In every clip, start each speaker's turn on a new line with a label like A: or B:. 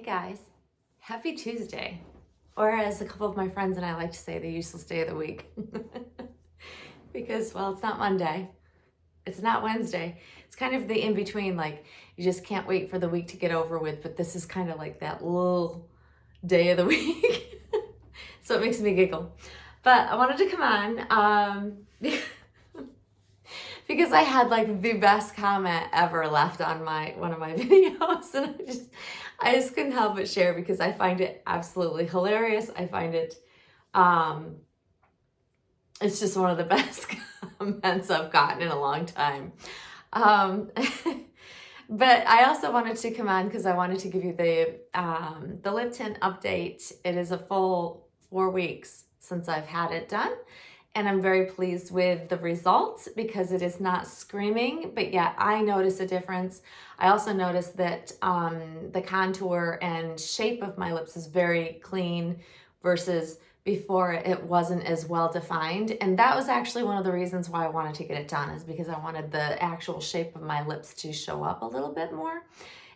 A: Hey guys, happy Tuesday. Or as a couple of my friends and I like to say, the useless day of the week. Because, well, it's not Monday, it's not Wednesday. It's kind of the in-between, like you just can't wait for the week to get over with, but this is kind of like that little day of the week. So it makes me giggle. But I wanted to come on because I had like the best comment ever left on one of my videos, and I just couldn't help but share because I find it absolutely hilarious. I find it it's just one of the best comments I've gotten in a long time. But I also wanted to come on because I wanted to give you the lip tint update. It is a full 4 weeks since I've had it done, and I'm very pleased with the results because it is not screaming, but yet I notice a difference. I also notice that the contour and shape of my lips is very clean versus before it wasn't as well defined. And that was actually one of the reasons why I wanted to get it done, is because I wanted the actual shape of my lips to show up a little bit more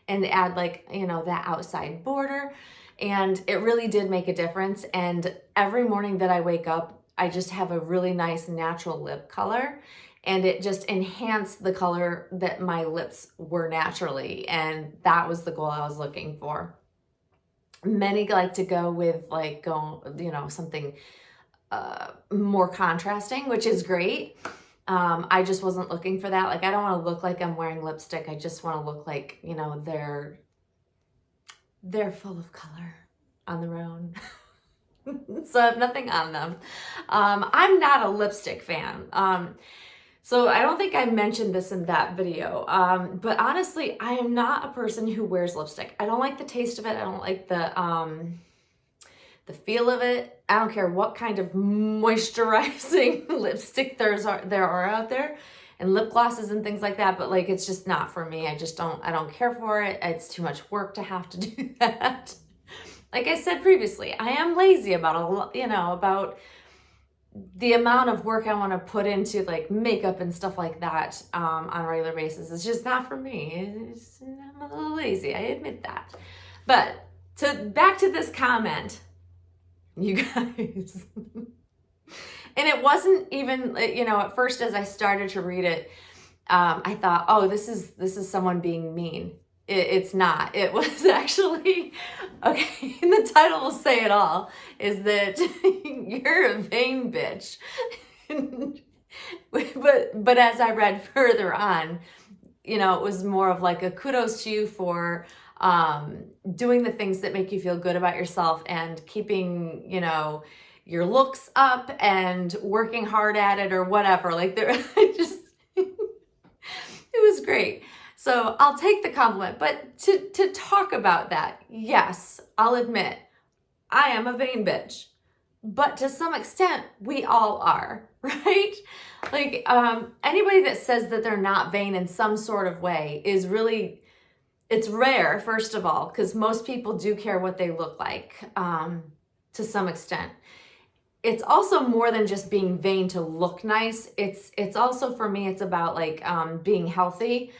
A: and add, like, you know, that outside border. And it really did make a difference. And every morning that I wake up, I just have a really nice natural lip color, and it just enhanced the color that my lips were naturally. And that was the goal I was looking for. Many like to go with something more contrasting, which is great. I just wasn't looking for that. Like, I don't want to look like I'm wearing lipstick. I just want to look like, you know, they're full of color on their own. So I have nothing on them. I'm not a lipstick fan. So I don't think I mentioned this in that video, but honestly, I am not a person who wears lipstick. I don't like the taste of it. I don't like the feel of it. I don't care what kind of moisturizing lipstick there are out there, and lip glosses and things like that, but like, it's just not for me. I don't care for it. It's too much work to have to do that. Like I said previously, I am lazy about about the amount of work I want to put into like makeup and stuff like that on a regular basis. It's just not for me. I'm a little lazy, I admit that. But back to this comment, you guys. And it wasn't even, at first as I started to read it, I thought, oh, this is someone being mean. It's not. It was actually, okay, and the title will say it all, is that you're a vain bitch. But as I read further on, it was more of like a kudos to you for doing the things that make you feel good about yourself and keeping, your looks up and working hard at it or whatever. Like, it was great. So I'll take the compliment, but to talk about that, yes, I'll admit I am a vain bitch, but to some extent we all are, right? Like, anybody that says that they're not vain in some sort of way is really, it's rare, first of all, because most people do care what they look like, to some extent. It's also more than just being vain to look nice. It's also, for me, it's about like being healthy.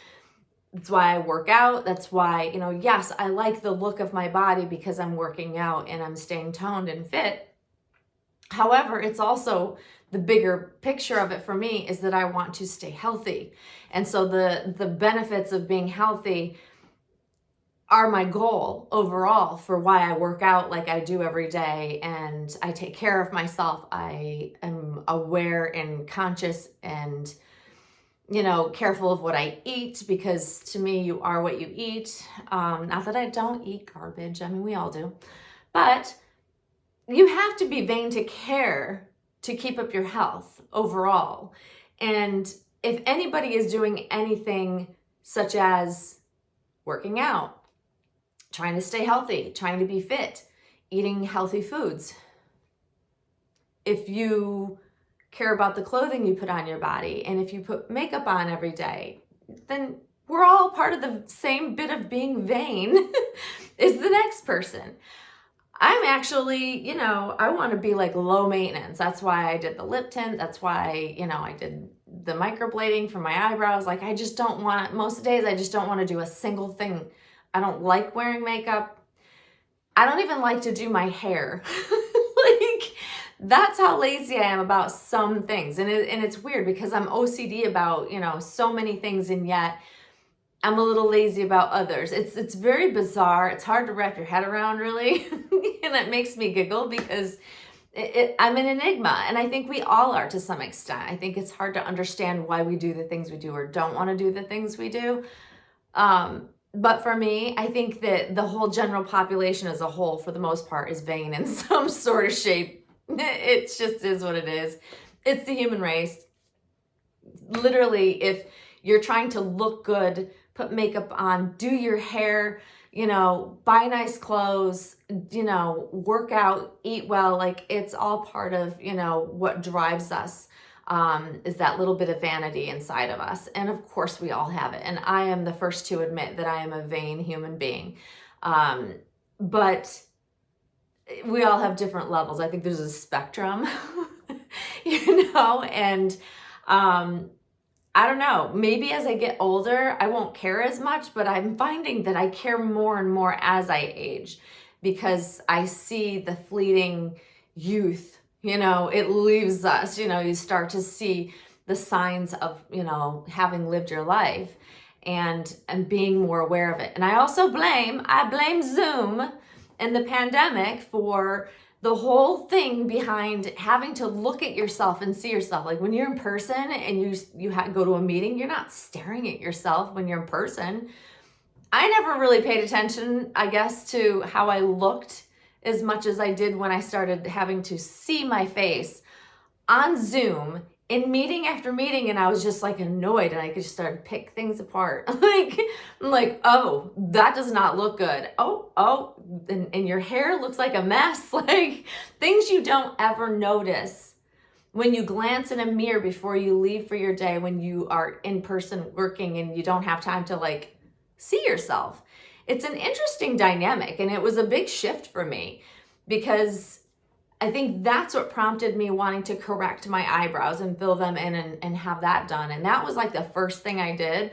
A: That's why I work out. That's why, yes, I like the look of my body because I'm working out and I'm staying toned and fit. However, it's also the bigger picture of it for me is that I want to stay healthy. And so the benefits of being healthy are my goal overall for why I work out like I do every day, and I take care of myself. I am aware and conscious and careful of what I eat, because to me, you are what you eat. Not that I don't eat garbage. I mean, we all do. But you have to be vain to care to keep up your health overall. And if anybody is doing anything such as working out, trying to stay healthy, trying to be fit, eating healthy foods, if you care about the clothing you put on your body, and if you put makeup on every day, then we're all part of the same bit of being vain is the next person. I'm actually, I want to be like low maintenance. That's why I did the lip tint. That's why, I did the microblading for my eyebrows. Like, I just don't want, most days I just don't want to do a single thing. I don't like wearing makeup. I don't even like to do my hair. Like, that's how lazy I am about some things. And it's weird because I'm OCD about, so many things, and yet I'm a little lazy about others. It's very bizarre. It's hard to wrap your head around, really. And it makes me giggle because I'm an enigma, and I think we all are to some extent. I think it's hard to understand why we do the things we do or don't want to do the things we do. But for me, I think that the whole general population as a whole, for the most part, is vain in some sort of shape. It just is what it is. It's the human race. Literally, if you're trying to look good, put makeup on, do your hair, buy nice clothes, work out, eat well, like it's all part of, what drives us, is that little bit of vanity inside of us. And of course we all have it. And I am the first to admit that I am a vain human being. But we all have different levels. I think there's a spectrum, and, I don't know, maybe as I get older, I won't care as much, but I'm finding that I care more and more as I age because I see the fleeting youth, it leaves us, you start to see the signs of, having lived your life and being more aware of it. And I blame Zoom and the pandemic for the whole thing behind having to look at yourself and see yourself. Like when you're in person and you go to a meeting, you're not staring at yourself when you're in person. I never really paid attention, I guess, to how I looked as much as I did when I started having to see my face on Zoom in meeting after meeting, and I was just like annoyed, and I could just start to pick things apart. I'm like, oh, that does not look good. Oh, and your hair looks like a mess. Like things you don't ever notice when you glance in a mirror before you leave for your day, when you are in person working and you don't have time to see yourself. It's an interesting dynamic, and it was a big shift for me because I think that's what prompted me wanting to correct my eyebrows and fill them in and have that done. And that was the first thing I did.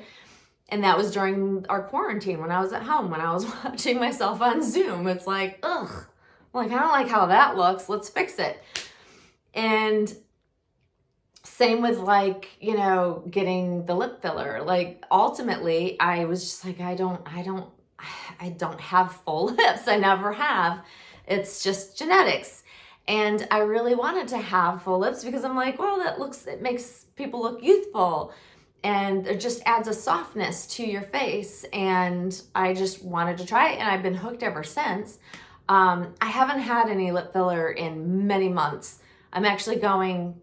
A: And that was during our quarantine when I was at home, when I was watching myself on Zoom. It's like, ugh, I don't like how that looks. Let's fix it. And same with getting the lip filler. Ultimately, I was just like, I don't have full lips. I never have. It's just genetics. And I really wanted to have full lips because I'm like, well, it makes people look youthful and it just adds a softness to your face. And I just wanted to try it, and I've been hooked ever since. I haven't had any lip filler in many months. I'm actually going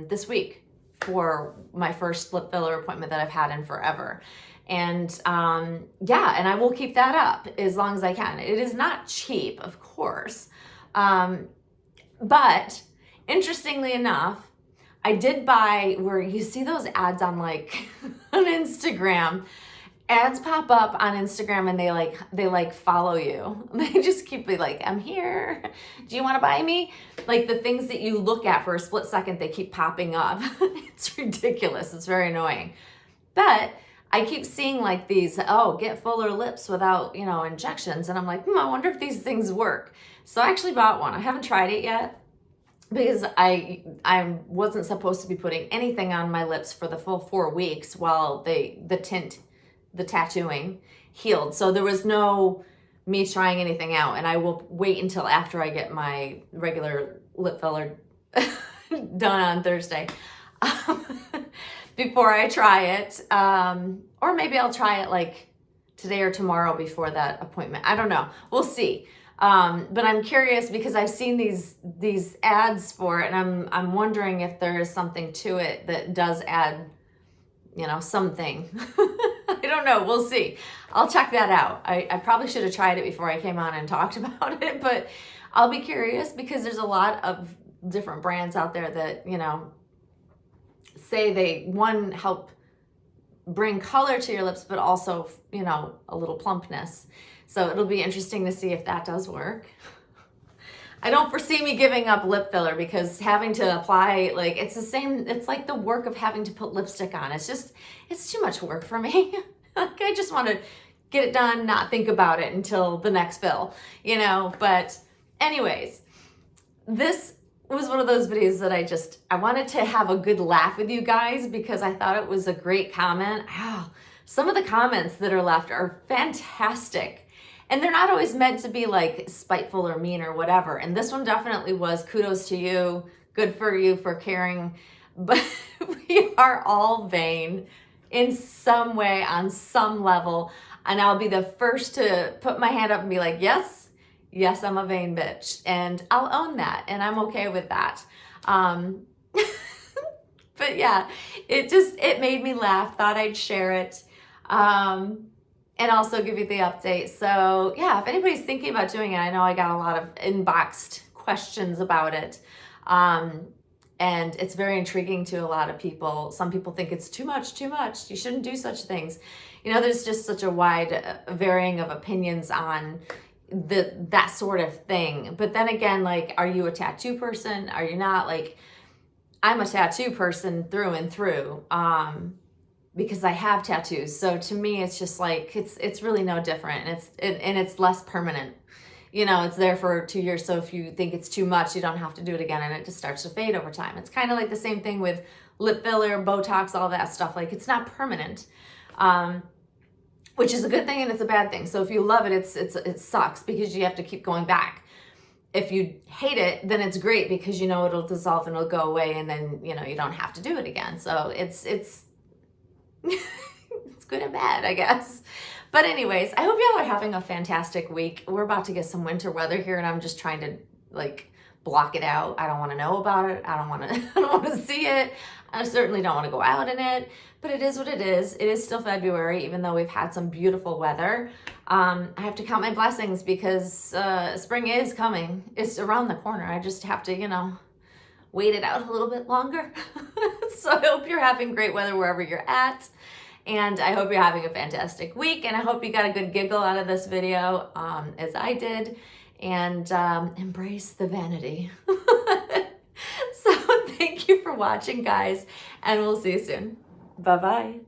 A: this week for my first lip filler appointment that I've had in forever. And and I will keep that up as long as I can. It is not cheap, of course. But interestingly enough, I did buy, where you see those ads on on Instagram. Ads pop up on Instagram and they follow you. They just keep I'm here. Do you want to buy me? The things that you look at for a split second, they keep popping up. It's ridiculous. It's very annoying. But I keep seeing these, get fuller lips without, injections. And I'm like, I wonder if these things work. So I actually bought one. I haven't tried it yet because I wasn't supposed to be putting anything on my lips for the full 4 weeks while the tattooing healed. So there was no me trying anything out, and I will wait until after I get my regular lip filler done on Thursday before I try it. Or maybe I'll try it today or tomorrow before that appointment. I don't know. We'll see. But I'm curious because I've seen these ads for it, and I'm wondering if there is something to it that does add, something. I don't know. We'll see. I'll check that out. I probably should have tried it before I came on and talked about it, but I'll be curious because there's a lot of different brands out there that, say they, help bring color to your lips, but also, a little plumpness. So it'll be interesting to see if that does work. I don't foresee me giving up lip filler because having to apply, it's the same, it's like the work of having to put lipstick on. It's too much work for me. I just want to get it done, not think about it until the next bill, you know? But anyways, this was one of those videos that I wanted to have a good laugh with you guys because I thought it was a great comment. Oh, some of the comments that are left are fantastic. And they're not always meant to be like spiteful or mean or whatever. And this one definitely was kudos to you. Good for you for caring. But we are all vain in some way, on some level. And I'll be the first to put my hand up and be like, yes, I'm a vain bitch. And I'll own that. And I'm okay with that. But yeah, it made me laugh. Thought I'd share it. And also give you the update. So yeah, if anybody's thinking about doing it, I know I got a lot of inboxed questions about it. And it's very intriguing to a lot of people. Some people think it's too much. You shouldn't do such things. You know, there's just such a wide varying of opinions on that sort of thing. But then again, like, are you a tattoo person? Are you not? Like, I'm a tattoo person through and through. Because I have tattoos. So to me, it's just like, it's really no different. And it's less permanent. You know, it's there for 2 years. So if you think it's too much, you don't have to do it again. And it just starts to fade over time. It's kind of like the same thing with lip filler, Botox, all that stuff. Like, it's not permanent, which is a good thing and it's a bad thing. So if you love it, it sucks because you have to keep going back. If you hate it, then it's great because you know it'll dissolve and it'll go away. And then, you know, you don't have to do it again. So it's it's good and bad, I guess. But anyways, I hope y'all are having a fantastic week. We're about to get some winter weather here and I'm just trying to like block it out. I don't want to know about it. I don't want to see it. I certainly don't want to go out in it, but it is what it is. It is still February, even though we've had some beautiful weather. I have to count my blessings because spring is coming. It's around the corner. I just have to, you know, wait it out a little bit longer. So I hope you're having great weather wherever you're at. And I hope you're having a fantastic week. And I hope you got a good giggle out of this video, as I did. And embrace the vanity. So thank you for watching, guys. And we'll see you soon. Bye-bye.